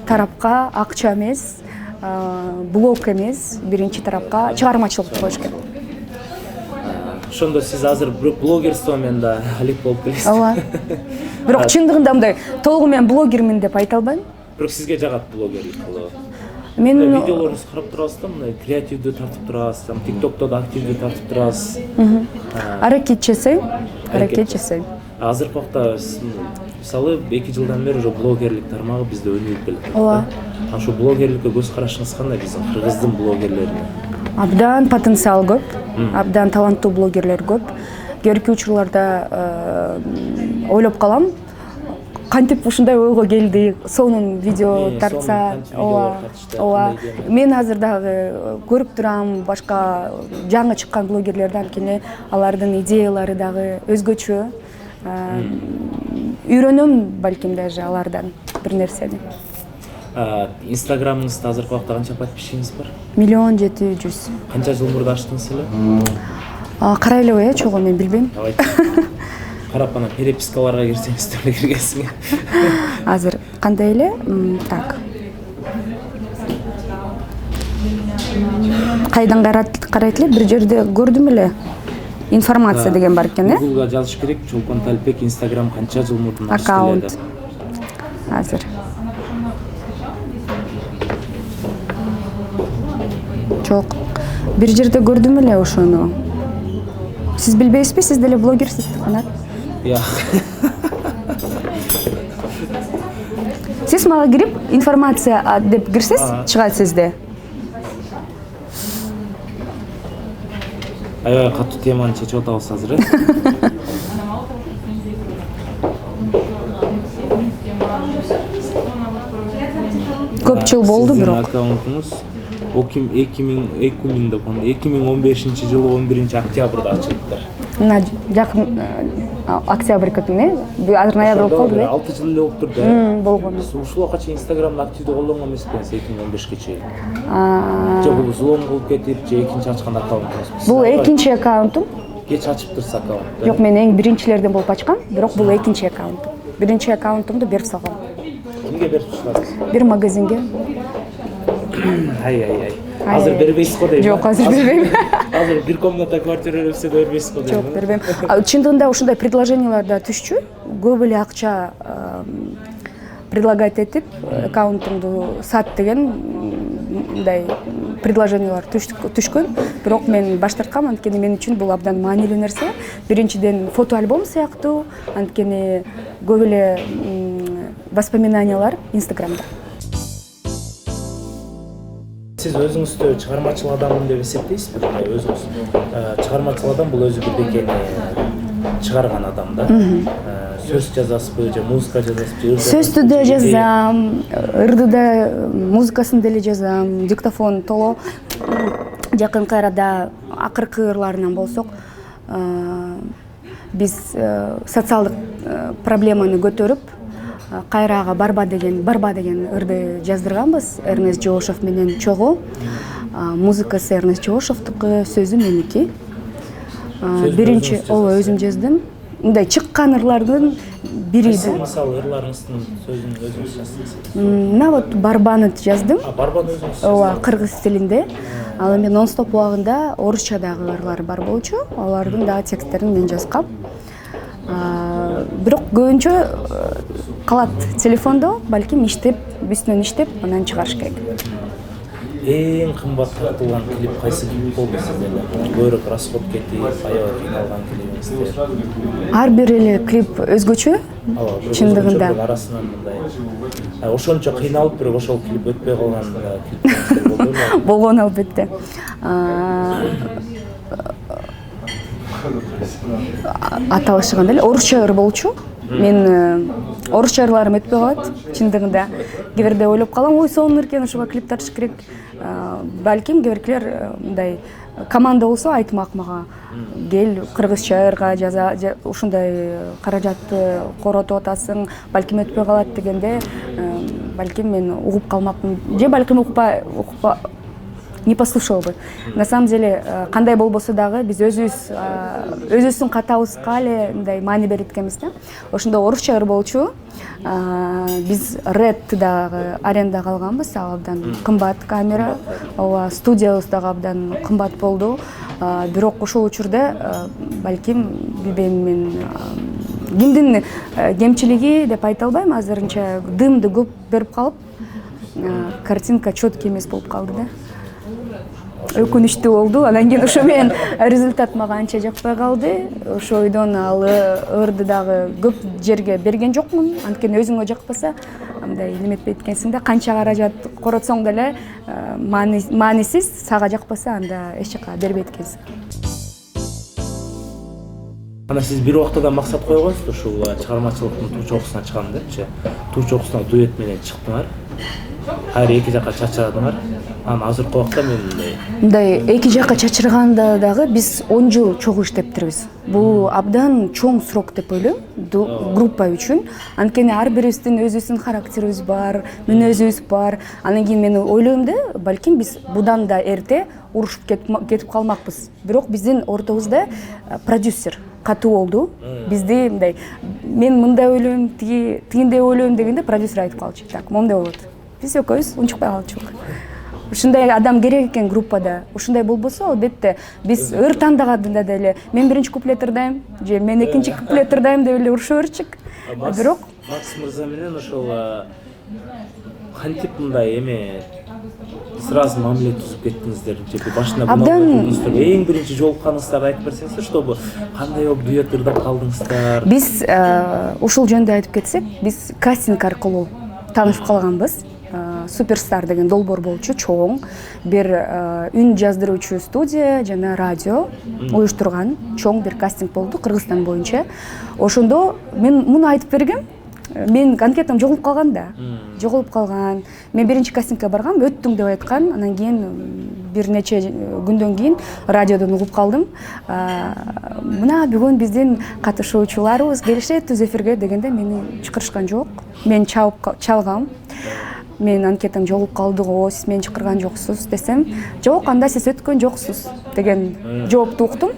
тарапка акча эмес, блог эмес, биринчи тарапка чыгармачылык коюш керек. Ошондо сиз азыр блогерство менен да алек болуп келесиз. Ооба. Бирок чындыгында мындай толугу менен блогермин деп айта албайм. Бирок сизге жагат блогерлик кылуу. Мен видеолоруңузду карап турасыз да, мындай креативдүү тартып турасыз, TikTokто да активдүү тартып турасыз. Аракет жасайм. Азыркы убакта мисалы 2 жылдан бери уже блогерлик тармагы бизде өнүгүп келет. Ооба. Ошо блогерликке көз карашыңыз кандай биздин кыргыздын блогерлерине? Абдан потенциал көп, абдан таланттуу блогерлер көп. Кээинки учурларда ойлоп калам, кантип ушундай ойго келди, сонун видео тартса. Ооба. Мен азыр дагы көрүп турам башка жаңы чыккан блогерлерди, анткени алардын идеялары дагы өзгөчө. Үйрөнөм балким даже алардан бир нерсени. Инстаграмыңызда азыркы убакта канча подписчигиңиз бар? 1.700.000. Канча жыл мурда ачтыңыз эле? Карай эле чогуу мен билбейм. Карап анан перепискаларга кирсеңиз деле киргенсиң. Азыр кандай эле? Так. Кайдан карайт эле? Бир жерде көрдүм эле. Информация деген бар экен, Google'га жазыш керек. Чолпон Талипбек Instagram канча жыл мурдун ачты эле. Аккаунт. Азыр. Жок. Бир жерде көрдүм эле ошону. Сиз билбейсизби? Сиз деле блогерсиз, Канат. Сиз мага кирип информация деп кирсиз, чыгат сизде. Аябай катуу теманы чечип атабыз азыр. Көп жыл болду бирок. Аккаунтуңуз 2015 жылы 11 октябрда ачылыптыр. Мына жакын октябрь көтүнө, азыр ноябрь болуп калды. 6 жыл эле болуптур да. Болгон. Ушул убакка чейин Инстаграмды активдүү колдонгон эмеспенсиз 2015ке чейин. Жок, бул злом болуп кетип, же экинчи ачкан аккаунтуңуз. Бул экинчи аккаунтум. Кеч ачыптырсыз аккаунт. Жок, мен эң биринчилерден болуп ачкан, бирок бул экинчи аккаунтум. Биринчи аккаунтумду берип салгам. Кимге берип чыгасыз? Бир магазинге. Ай. Азыр бербейсиз го дейм. Жок, азыр бербейм. Азыр бир комната квартира берсе да бербейсиз го дейм. Жок, бербейм. Чындыгында ушундай предложениялар да түшчү. Көп эле акча предлагать этип, аккаунтумду сат деген мындай предложениялар түшкөн. Бирок мен баш тарткам, анткени мен үчүн бул абдан маанилүү нерсе. Биринчиден фото альбом сыяктуу, анткени көп эле воспоминаниялар Инстаграмда. Сиз өзүңүздү чыгармачыл адаммын деп эсептейсизби? Өзүңүз чыгармачыл адам бул өзү бирдекени чыгарган адам да. сөз жазасызбы же музыка жазасызбы? Сөздү да жазам, ырды да музыкасын деле жазам, диктофон толо. Жакынкы арада акыркы ырларынан болсок, биз социалдык проблеманы көтөрүп, кайрага барба деген ырды жаздырганбыз. Эрнест Жоошев менен чогуу. Музыкасы Эрнест Жоошевтуку, сөзү меники. Биринчи өзүм жаздым. Мындай чыккан ырлардын бири. Мисалы ырларыңыздын сөзүн өзүңүз жаздыңыз. Мына вот барбаны жаздым. Барбаны өзүңүз? Ооба, кыргыз тилинде. Ал эми нон-стоп убагында орусчадагы ырлар бар болчу. Алардын дагы тексттерин мен жазгам. Бирок көбүнчө калат телефондо, балким иштеп, үстүнөн иштеп, анан чыгарыш керек. Эң кымбат тартылган клип кайсы клип болду сиздерде? Көбүрөөк расход кетип, аябай кыйналган клибиңиздер? Ар бир эле клип өзгөчө. Чындыгында. Арасынан мындай. Ошончо кыйналып, бирок ошол клип өтпөй калган клиптер болдубу? Болгон албетте. Аталышыгында эле орусча ыр болчу. Мен орусча ырларым өтпөй калат. Чындыгында кээ бирде ойлоп калам, ой сонун экен, ошого клип тартыш керек. Балким кээ биркилер мындай команда болсо айтмак мага. Кел кыргызча ырга жаза, ушундай каражатты коротуп атасың, балким өтпөй калат дегенде, балким мен угуп калмакмын. Же балким укпа не послушал бы. На самом деле, кандай болбосо дагы биз өзүбүздүн катабызга эле мындай маани берет экенбиз да. Ошондо орусча ыр болчу. Биз Red дагы арендага алганбыз, абдан кымбат камера. Ооба, студиябыз дагы абдан кымбат болду. Бирок ошол учурда балким билбейм мен кимдин кемчилиги деп айта албайм, азырынча дымды көп берип калып, картинка четкий эмес болуп калды да. Өкүнүчтүү болду. Анан кийин ошо менен результат мага анча жакпай калды. Ошо ойдон ал ырды дагы көп жерге берген жокмун. Анткени өзүңө жакпаса, мындай неметпейт экенсиң да, канча каражат коротсоң деле маанисиз, сага жакпаса анда эч жака бербейт экенсиң. Ана сиз бир убакта да максат койгонсузбу, ушул чыгармачылыктын туу чокусуна чыгам депчи. Туу чокусуна дуэт менен чыктыңар. Кайра эки жакка чачырадыңар. Анан азыркы убакта мындай эки жакка чачырганда дагы биз 10 жыл чогуу иштептирбиз. Бул абдан чоң срок деп ойлойм группа үчүн. Анткени ар бирибиздин өзүбүздүн характерибиз бар, мүнөзүбүз бар. Анан кийин мен ойлойм да, балким биз будан да эрте урушуп кетип калмакпыз. Бирок биздин ортобузда продюсер катуу болду. Бизди мындай мен мындай ойлойм, тигиндей ойлойм дегенде продюсер айтып калчу. Так, моундай болот. Биз экөөбүз унчукпай калчук. Ушундай адам керек экен группада. Ушундай болбосо, албетте биз ыр тандаганда деле мен биринчи куплет ырдайм, же мен экинчи куплет ырдайм деп эле уруша берчүк. Бирок Макс мырза менен ошол кантип мындай сразу мамиле түзүп кеттиңиздер, же башында эң биринчи жолукканыңыздарды айтып берсеңиз, чтобы кандай болуп дуэт ырдап калдыңыздар? Биз ушул жөнүндө айтып кетсек, биз кастинг аркылуу таанышып калганбыз. Суперстар деген долбоор болчу, чоң бир үн жаздыруучу студия жана радио уюштурган чоң бир кастинг болду Кыргызстан боюнча. Ошондо мен муну айтып бергем. Мен анкетам жоголуп калган да. Жоголуп калган. Мен биринчи кастингге баргам, өттүң деп айткан. Анан кийин бир нече күндөн кийин радиодон угуп калдым. Мына бүгүн биздин катышуучуларыбыз келишет түз эфирге дегенде мени чакырышкан жок. Мен чалгам. Мен анкетам жоголуп калды го, сиз мени чакырган жоксуз десем, жок, анда сиз өткөн жоксуз деген жоопту уктум.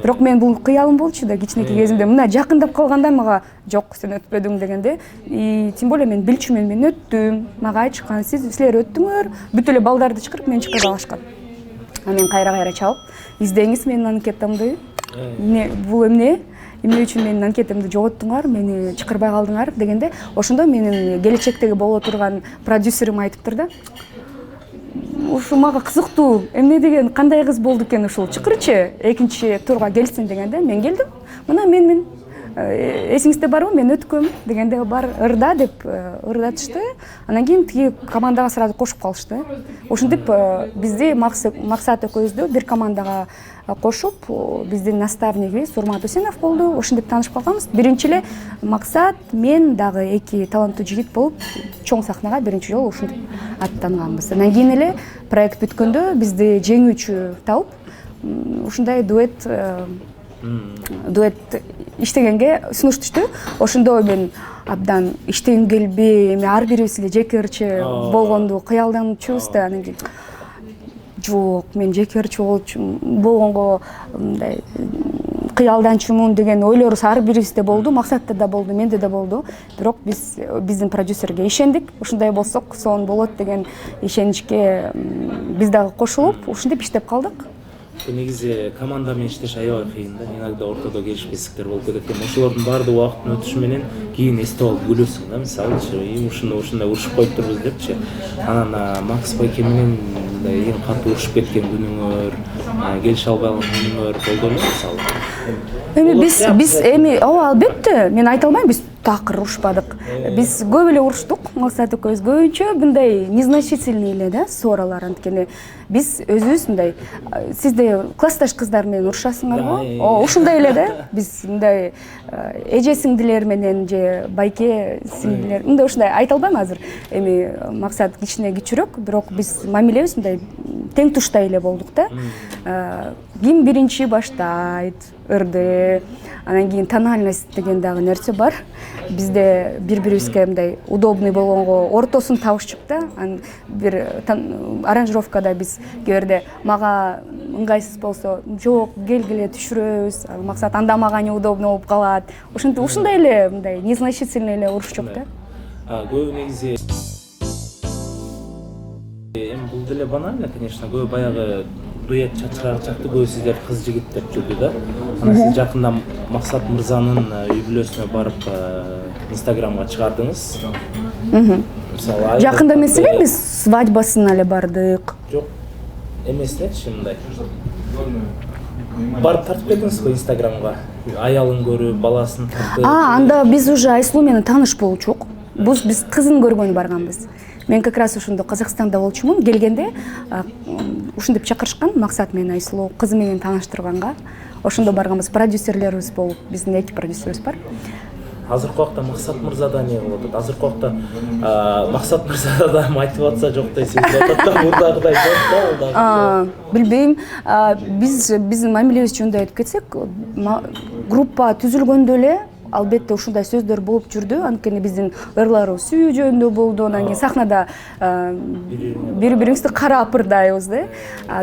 Бирок мен бул кыялым болчу да кичинекей кезимде. Мына жакындап калганда мага жок, сен өтпөдүң дегенде, тем более мен билчүмүн, мен өттүм. Мага айчкан, силер өттүңөр, бүт эле балдарды чакырып мени чакырып алышкан. Мен кайра чалып, издеңиз менин анкетамды. Бул эмне үчүн менин анкетамды жоготтуңар, мени чакырбай калдыңар дегенде, ошондо менин келечектеги боло турган продюсерим айтыптыр да. Ушул мага кызыктуу, эмне деген, кандай кыз болду экен ушул, чакырчы экинчи турга келсин дегенде, мен келдим. Мына менмин. эсиңизде барбы мен өткөм дегенде бар ырда деп ырдатышты. Анан кийин тиги командага сразу кошуп калышты. Ошентип бизди Максат экөөбүздү бир командага кошуп, биздин наставнигибиз Урмат Усенов болду. Ошентип таанышып калганбыз. Биринчи эле Максат, мен дагы эки таланттуу жигит болуп чоң сахнага биринчи жолу ушинтип аттанганбыз. Анан кийин эле проект бүткөндө бизди жеңүүчү тауып, ушундай дуэт иштегенге сунуш түштү. Ошондо мен абдан иштегим келбей, эми ар бирибиз эле жеке ырчы болгонду кыялданчубуз да. Анан кийин жок, мен жеке ырчы болгонго мындай кыялданчумун деген ойлорубуз ар бирибизде болду. Максатта да болду, менде да болду. Бирок биздин продюсерге ишендик. Ушундай болсок сонун болот деген ишеничке биз дагы кошулуп, ушинтип иштеп калдык. Негизи команда менен иштеш аябай кыйын да. Иногда ортодо келишпестиктер болуп кетет экен. Ошолордун баардыгы убакыттын өтүшү менен кийин эстеп алып күлөсүң да. Мисалычы, ушундай урушуп коюптурбуз депчи. Анан Макс байке менен эң катуу урушуп кеткен күнүңөр, келише албай калган күнүңөр болдубу мисалы? Эми биз ооба албетте, мен айта албайм, биз такыр урушпадык. Биз көп эле уруштук, Максат экөөбүз көбүнчө мындай незначительный эле да ссоралар. Анткени биз өзүбүз мындай, сизде классташ кыздар менен урушасыңарбы? Ушундай эле да. Биз мындай эже сиңдилер менен же байке сиңдилер, мындай ушундай айта албайм азыр. Эми Максат кичине кичүүрөөк, бирок биз мамилебиз мындай тең туштай эле болдук да. Ким биринчи баштайт ырды, анан кийин тональность деген дагы нерсе бар. Бизде бири-бирибизге мындай удобный болгонго ортосун табышчук да. Анан бир аранжировкада биз кээ мага ыңгайсыз болсо, жок, келгиле түшүрөбүз. Максат анда мага неудобно болуп калат. Ушундай эле мындай незначительный эле урушчук да. Көбү негизи эми бул деле банально, конечно, көбү баягы дуэт чачырагычакты көбү сиздер кыз жигит деп жүрдү да. Анан сиз жакында Максат мырзанын үй бүлөсүнө барып Инстаграмга чыгардыңыз. Мисалы жакында эмес эле биз свадьбасына эле бардык. Жок, эмес элечи мындай. Барып тартып кетиңиз го Инстаграмга. Аялын көрүп, баласын тартып. Анда биз уже Айсулуу менен тааныш болчук. Биз кызын көргөнү барганбыз. Мен как раз ошондо Казакстанда болчумун. Келгенде ушинтип чакырышкан Максат менен Айсулуу кызы менен тааныштырганга. Ошондо барганбыз, продюсерлерибиз болуп, биздин эки продюсерибиз бар. Азыркы убакта Максат мырза да эмне кылып атат? Азыркы убакта Максат мырза да айтып атса жоктой сезилип атат да, мурдагыдай жок да. Билбейм. Биздин мамилебиз жөнүндө айтып кетсек, группа түзүлгөндө эле албетте ушундай сөздөр болуп жүрдү. Анткени биздин ырларыбыз сүйүү жөнүндө болду. Анан кийин сахнада бири-бирибизди карап ырдайбыз да.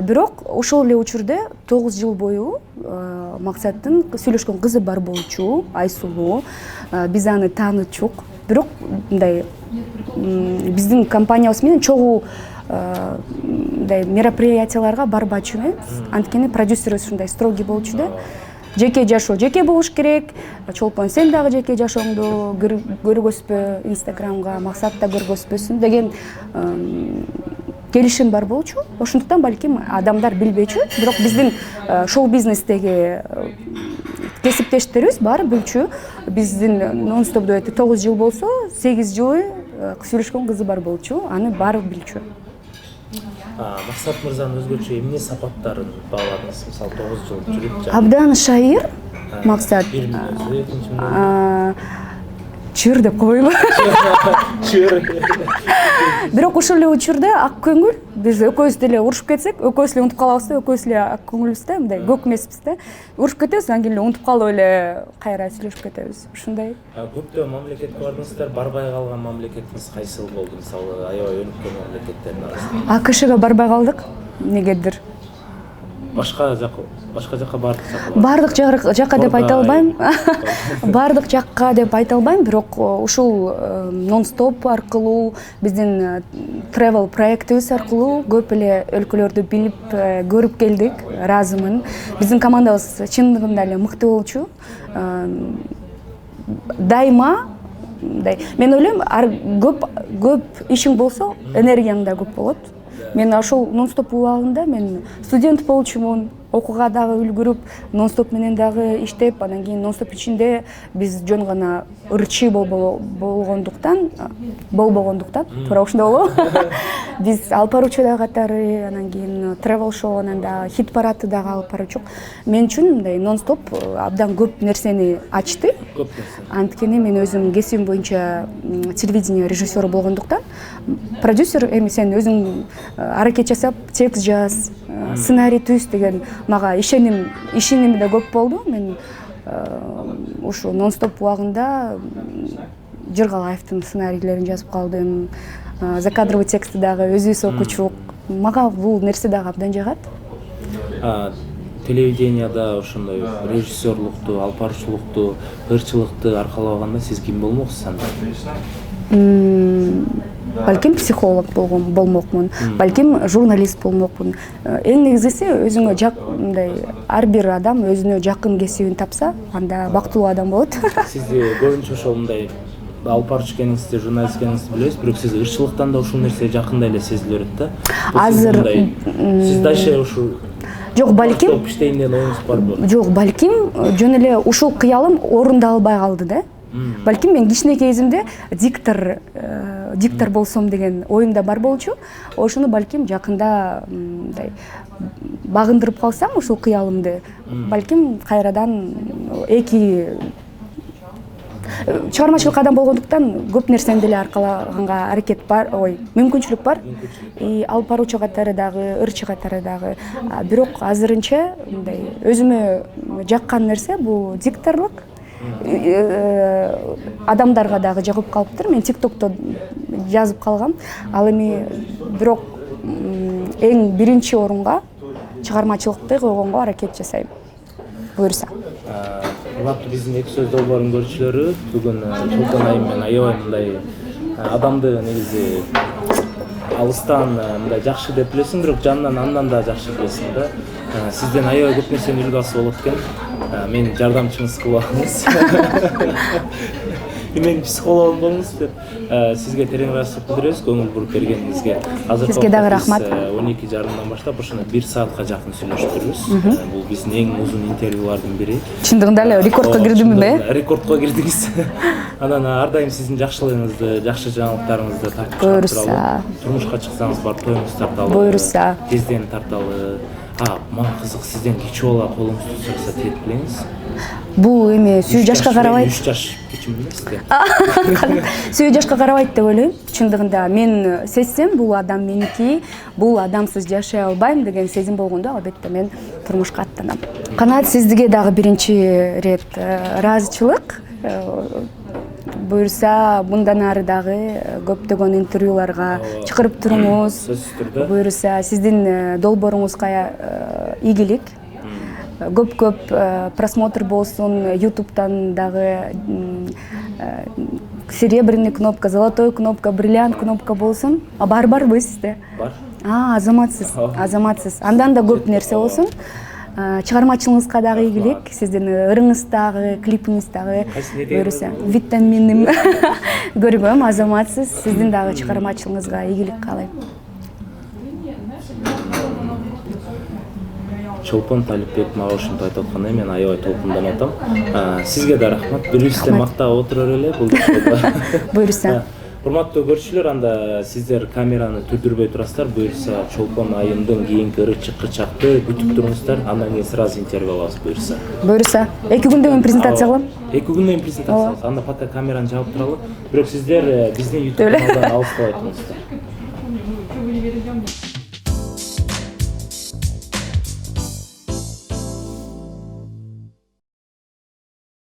Бирок ошол эле учурда 9 жыл бою Максаттын сүйлөшкөн кызы бар болчу, Айсулуу. Биз аны таанычук. Бирок мындай биздин компаниябыз менен чогуу мындай мероприятияларга барбачу эмес. Анткени продюсерибиз ушундай строгий болчу да. Жеке жашоо жеке болуш керек. Чолпон, сен дагы жеке жашооңду көргөзбө Инстаграмга, Максат да көргөзбөсүн деген келишим бар болчу. Ошондуктан балким адамдар билбечү, бирок биздин шоу-бизнестеги кесиптештерибиз баары билчү. Биздин нон-стоп дуэти 9 жыл болсо, 8 жылы сүйлөшкөн кызы бар болчу. Аны баары билчү. Максат мырзанын өзгөчө эмне сапаттарын бааладыңыз? Мисалы 9 жыл жүрүп Абдан шайыр Максат. Чыр деп койбойбу. Чыр. Бирок ошол эле учурда ак көңүл. Биз экөөбүз деле урушуп кетсек, экөөбүз эле унутуп калабыз да, экөөбүз эле ак көңүлбүз да, мындай көк эмеспиз да. Урушуп кетебиз, анан кийин эле унутуп калып эле кайра сүйлөшүп кетебиз. Ушундай. Көптөгөн мамлекетке бардыңыздар, барбай калган мамлекетиңиз кайсыл болду? Мисалы, аябай өнүккөн мамлекеттердин арасында. АКШга барбай калдык. Эмнегедир? Башка жакка бардык. Бардык жакка деп айта албайм. Бардык жакка деп айта албайм, бирок ушул нон-стоп аркылуу, биздин travel проектибиз аркылуу көп эле өлкөлөрдү билип, көрүп келдик. Ыраазымын. Биздин командабыз чындыгында эле мыкты болчу. Дайыма мен ойлойм, көп ишиң болсо, энергияң да көп болот. Мен ошол нон-стоп убагында мен студент болчумун, окууга дагы үлгүрүп, нон-стоп менен дагы иштеп, анан кийин нон-стоп ичинде биз жөн гана ырчы болбогондуктан, туура ушундай болобу? Биз алып баруучу да катары, анан кийин travel show, анан дагы хит парадты дагы алып баручук. Мен үчүн мындай нон-стоп абдан көп нерсени ачты. Көп нерсе. Анткени мен өзүм кесибим боюнча телевидение режиссеру болгондуктан, продюсер эми сен өзүң аракет жасап, текст жаз, сценарий түз деген мага ишеними да көп болду. Мен ушу нон-стоп убагында Жыргалаевдин сценарийлерин жазып калдым. Закадровый текстти дагы өзүбүз окучук. Мага бул нерсе дагы абдан жагат. Телевиденияда ошондой режиссерлукту, алып баруучулукту, ырчылыкты аркалаганда сиз ким болмоксуз анда? Балким психолог болмокмун, балким журналист болмокмун. Эң негизгиси өзүңө мындай ар бир адам өзүнө жакын кесибин тапса, анда бактылуу адам болот. Сизди көбүнчө ошол мындай алып баруучу экениңизди, журналист экениңизди билебиз, бирок сиз ырчылыктан да ушул нерсе жакындай эле сезилип берет да. Азыр сиз дальше ушу жок, балким иштейин деген оюңуз барбы? Жок, балким жөн эле ушул кыялым орундалбай калды да. Балким мен кичинекей кезимде диктор болсом деген оюмда бар болчу. Ошону балким жакында мындай багындырып калсам ушул кыялымды, балким кайрадан чыгармачылык адам болгондуктан көп нерсени деле аркалаганга аракет бар, мүмкүнчүлүк бар. Алып баруучу катары дагы, ырчы катары дагы. Бирок азырынча мындай өзүмө жаккан нерсе бул дикторлук. Адамдарга дагы жагып калыптыр. Мен TikTok'то жазып калгам. Ал эми бирок эң биринчи орунга чыгармачылыкты койгонго аракет жасайм. Буюрса. Урматтуу биздин эки сөз долбоорунун көрүүчүлөрү, бүгүн Чолпон айым менен аябай мындай адамды негизи алыстан мындай жакшы деп билесиң, бирок жанынан андан да жакшы билесиң да. Сизден аябай көп нерсени үлгү алса болот экен. Мен жардамчыңыз кылып алыңыз. Мен психологум болуңуз деп сизге терең ыраазычылык билдиребиз көңүл буруп бергениңизге. Сизге дагы рахмат. 12:30 баштап ошондо 1 саатка жакын сүйлөшүп жүрүбүз. Бул биздин эң узун интервьюлардын бири. Чындыгында эле рекордко кирдимби мен? Рекордко кирдиңиз. Анан ар дайым сиздин жакшылыгыңызды, жакшы жаңылыктарыңызды тартып Буюрса. Турмушка чыксаңыз барып тоюңуз тарталы. Буюрса. Тезден тарталы. Мага кызык, сизден кичүү бала колуңузду турса тет билеңиз. Бул эми сүйүү жашка карабайт. 3 жаш кичим эмес да. Сүйүү жашка карабайт деп ойлойм. Чындыгында мен сезсем бул адам меники, бул адамсыз жашай албайм деген сезим болгондо албетте мен турмушка аттанам. Канат, сизге дагы биринчи рет ыраазычылык. Буюрса, мындан ары дагы көптөгөн интервьюларга чакырып туруңуз. Буюрса, сиздин долбооруңузга ийгилик. Көп просмотр болсун, YouTube'дан дагы серебряный кнопка, золотой кнопка, бриллиант кнопка болсун. Барбы сизде? Бар. Азаматсыз. Андан да көп нерсе болсун. Чыгармачылыгыңызга дагы ийгилик, сиздин ырыңыз дагы, клипиңиз дагы буюрса витаминим көргөм, азаматсыз. Сиздин дагы чыгармачылыгыңызга ийгилик каалайм. Чолпон Талипбек мага ушинтип айтып атканда мен аябай толкунданып атам. Сизге да рахмат. Бирибизди мактап отурар эле бул жерде. Буюрса. Урматтуу көрүүчүлөр, анда сиздер камераны түрдүрбөй турасыздар. Буюрса Чолпон айымдын кийинки ырчы-кырчакты күтүп туруңуздар. Андан кийин сразу интервью алабыз буюрса. Буюрса. 2 күндөн кийин презентация кылам. 2 күндөн кийин презентация кылабыз. Анда пока камераны жаап туралы. Бирок сиздер биздин YouTube каналдан алыстабай туруңуздар.